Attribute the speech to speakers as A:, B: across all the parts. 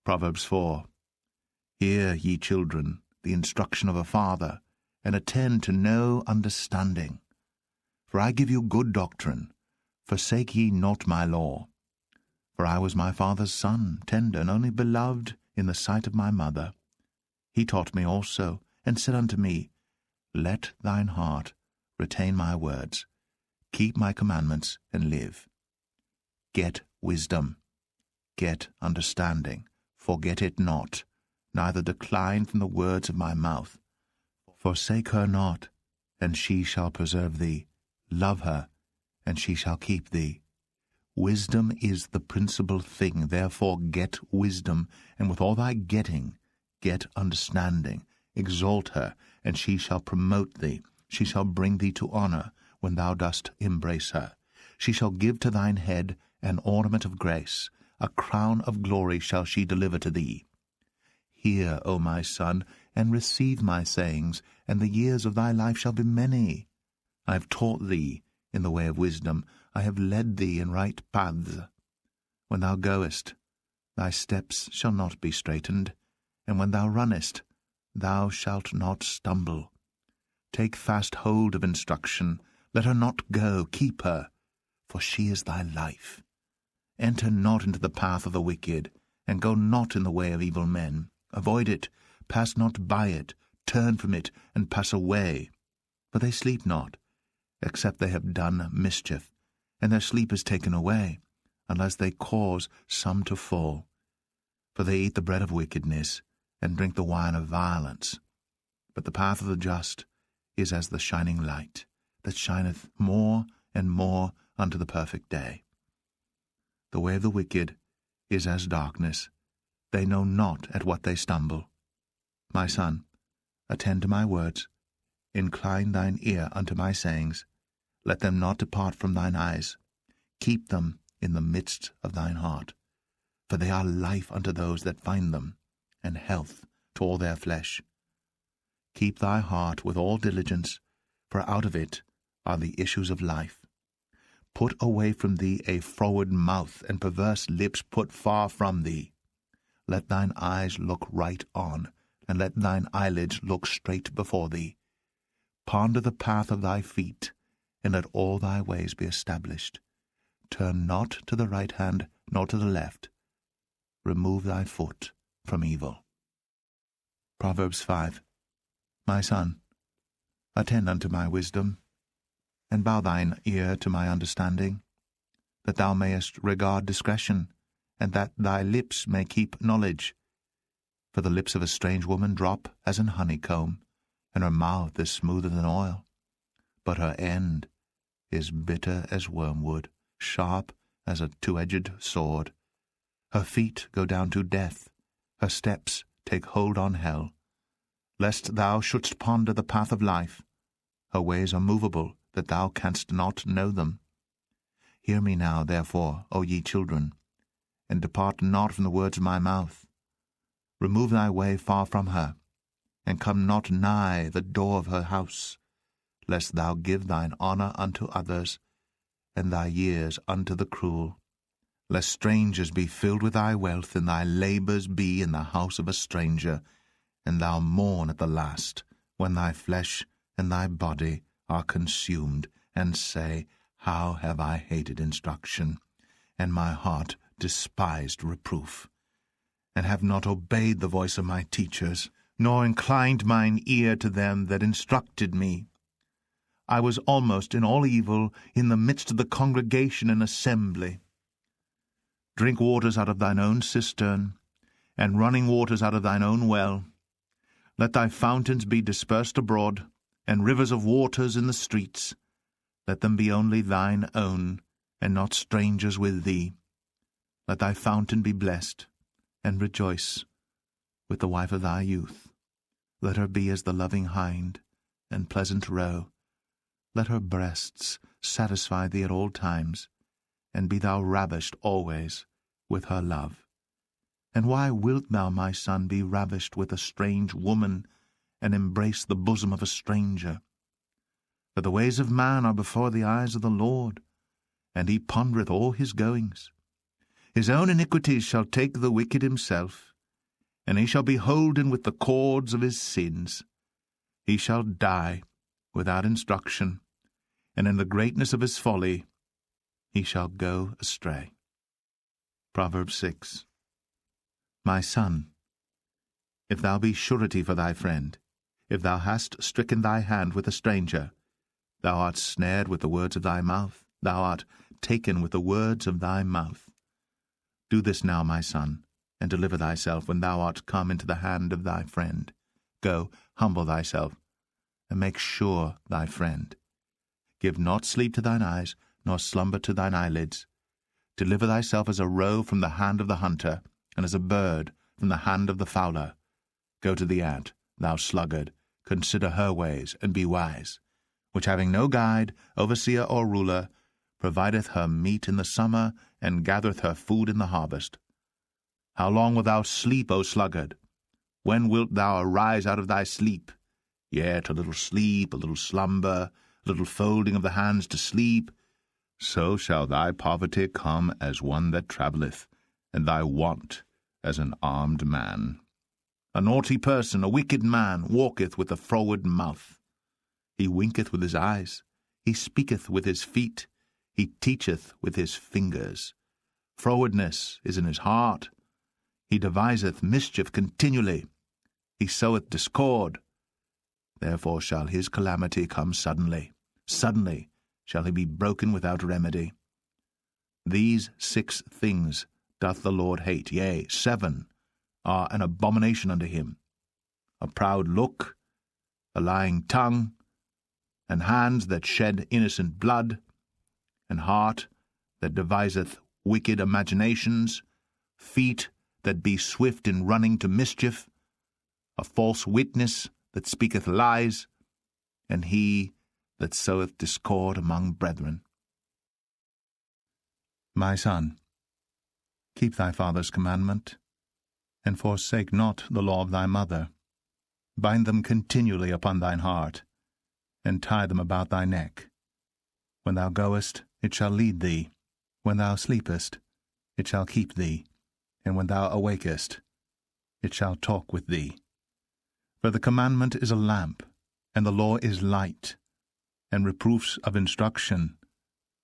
A: Proverbs 4. Hear, ye children, the instruction of a father, and attend to no understanding. For I give you good doctrine. Forsake ye not my law. For I was my father's son, tender and only beloved in the sight of my mother. He taught me also, and said unto me, Let thine heart retain my words, keep my commandments, and live. Get wisdom, get understanding, forget it not, neither decline from the words of my mouth. Forsake her not, and she shall preserve thee. Love her, and she shall keep thee. Wisdom is the principal thing, therefore get wisdom, and with all thy getting, get understanding. Exalt her, and she shall promote thee. She shall bring thee to honor when thou dost embrace her. She shall give to thine head an ornament of grace. A crown of glory shall she deliver to thee. Hear, O my son, and receive my sayings, and the years of thy life shall be many. I have taught thee in the way of wisdom. I have led thee in right paths. When thou goest, thy steps shall not be straitened, and when thou runnest, thou shalt not stumble. Take fast hold of instruction. Let her not go. Keep her, for she is thy life. Enter not into the path of the wicked, and go not in the way of evil men. Avoid it, pass not by it, turn from it, and pass away. For they sleep not, except they have done mischief, and their sleep is taken away, unless they cause some to fall. For they eat the bread of wickedness, and drink the wine of violence. But the path of the just is as the shining light, that shineth more and more unto the perfect day. The way of the wicked is as darkness. They know not at what they stumble. My son, attend to my words. Incline thine ear unto my sayings. Let them not depart from thine eyes. Keep them in the midst of thine heart. For they are life unto those that find them, and health to all their flesh. Keep thy heart with all diligence, for out of it are the issues of life. Put away from thee a froward mouth, and perverse lips put far from thee. Let thine eyes look right on, and let thine eyelids look straight before thee. Ponder the path of thy feet, and let all thy ways be established. Turn not to the right hand, nor to the left. Remove thy foot from evil. Proverbs 5. My son, attend unto my wisdom, and bow thine ear to my understanding, that thou mayest regard discretion, and that thy lips may keep knowledge. For the lips of a strange woman drop as an honeycomb, and her mouth is smoother than oil. But her end is bitter as wormwood, sharp as a two-edged sword. Her feet go down to death, her steps take hold on hell. Lest thou shouldst ponder the path of life, her ways are movable, that thou canst not know them. Hear me now, therefore, O ye children, and depart not from the words of my mouth. Remove thy way far from her, and come not nigh the door of her house, lest thou give thine honour unto others, and thy years unto the cruel. Lest strangers be filled with thy wealth, and thy labours be in the house of a stranger, and thou mourn at the last, when thy flesh and thy body are consumed, and say, How have I hated instruction, and my heart despised reproof, and have not obeyed the voice of my teachers, nor inclined mine ear to them that instructed me. I was almost in all evil in the midst of the congregation and assembly. Drink waters out of thine own cistern, and running waters out of thine own well. Let thy fountains be dispersed abroad, and rivers of waters in the streets. Let them be only thine own, and not strangers with thee. Let thy fountain be blessed, and rejoice with the wife of thy youth. Let her be as the loving hind, and pleasant roe. Let her breasts satisfy thee at all times, and be thou ravished always with her love. And why wilt thou, my son, be ravished with a strange woman, and embrace the bosom of a stranger? For the ways of man are before the eyes of the Lord, and he pondereth all his goings. His own iniquities shall take the wicked himself, and he shall be holden with the cords of his sins. He shall die without instruction, and in the greatness of his folly he shall go astray. Proverbs 6. My son, if thou be surety for thy friend, if thou hast stricken thy hand with a stranger, thou art snared with the words of thy mouth, thou art taken with the words of thy mouth. Do this now, my son, and deliver thyself when thou art come into the hand of thy friend. Go, humble thyself, and make sure thy friend. Give not sleep to thine eyes, nor slumber to thine eyelids. Deliver thyself as a roe from the hand of the hunter, and as a bird from the hand of the fowler. Go to the ant, thou sluggard, consider her ways, and be wise, which having no guide, overseer, or ruler, provideth her meat in the summer, and gathereth her food in the harvest. How long wilt thou sleep, O sluggard? When wilt thou arise out of thy sleep? Yet a little sleep, a little slumber, a little folding of the hands to sleep. So shall thy poverty come as one that travelleth, and thy want as an armed man. A naughty person, a wicked man, walketh with a froward mouth. He winketh with his eyes, he speaketh with his feet, he teacheth with his fingers. Frowardness is in his heart. He deviseth mischief continually. He soweth discord. Therefore shall his calamity come suddenly. Suddenly shall he be broken without remedy. These 6 things doth the Lord hate, yea, 7 are an abomination unto him: a proud look, a lying tongue, and hands that shed innocent blood, and heart that deviseth wicked imaginations, feet that be swift in running to mischief, a false witness that speaketh lies, and he that soweth discord among brethren. My son, keep thy father's commandment, and forsake not the law of thy mother. Bind them continually upon thine heart, and tie them about thy neck. When thou goest, it shall lead thee. When thou sleepest, it shall keep thee. And when thou awakest, it shall talk with thee. For the commandment is a lamp, and the law is light, and reproofs of instruction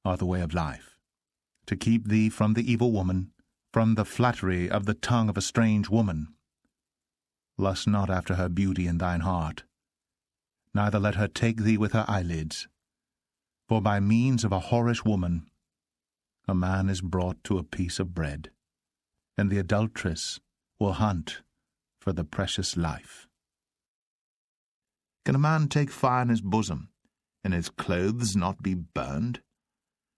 A: are the way of life, to keep thee from the evil woman, from the flattery of the tongue of a strange woman. Lust not after her beauty in thine heart, neither let her take thee with her eyelids. For by means of a whorish woman a man is brought to a piece of bread, and the adulteress will hunt for the precious life. Can a man take fire in his bosom, and his clothes not be burned?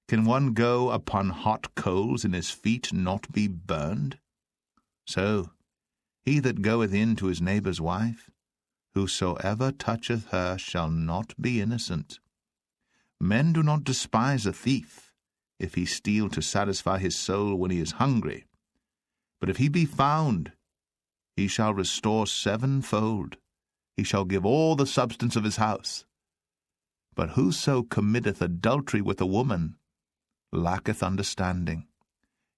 A: Can one go upon hot coals, and his feet not be burned? So, he that goeth in to his neighbour's wife, whosoever toucheth her shall not be innocent. Men do not despise a thief, if he steal to satisfy his soul when he is hungry. But if he be found, he shall restore 7-fold. He shall give all the substance of his house. But whoso committeth adultery with a woman lacketh understanding.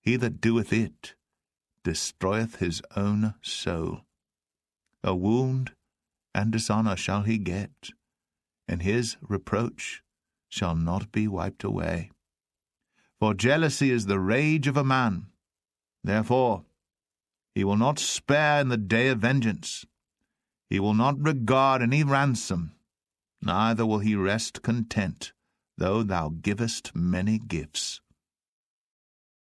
A: He that doeth it destroyeth his own soul. A wound and dishonour shall he get, and his reproach shall not be wiped away. For jealousy is the rage of a man. Therefore he will not spare in the day of vengeance. He will not regard any ransom, neither will he rest content, though thou givest many gifts.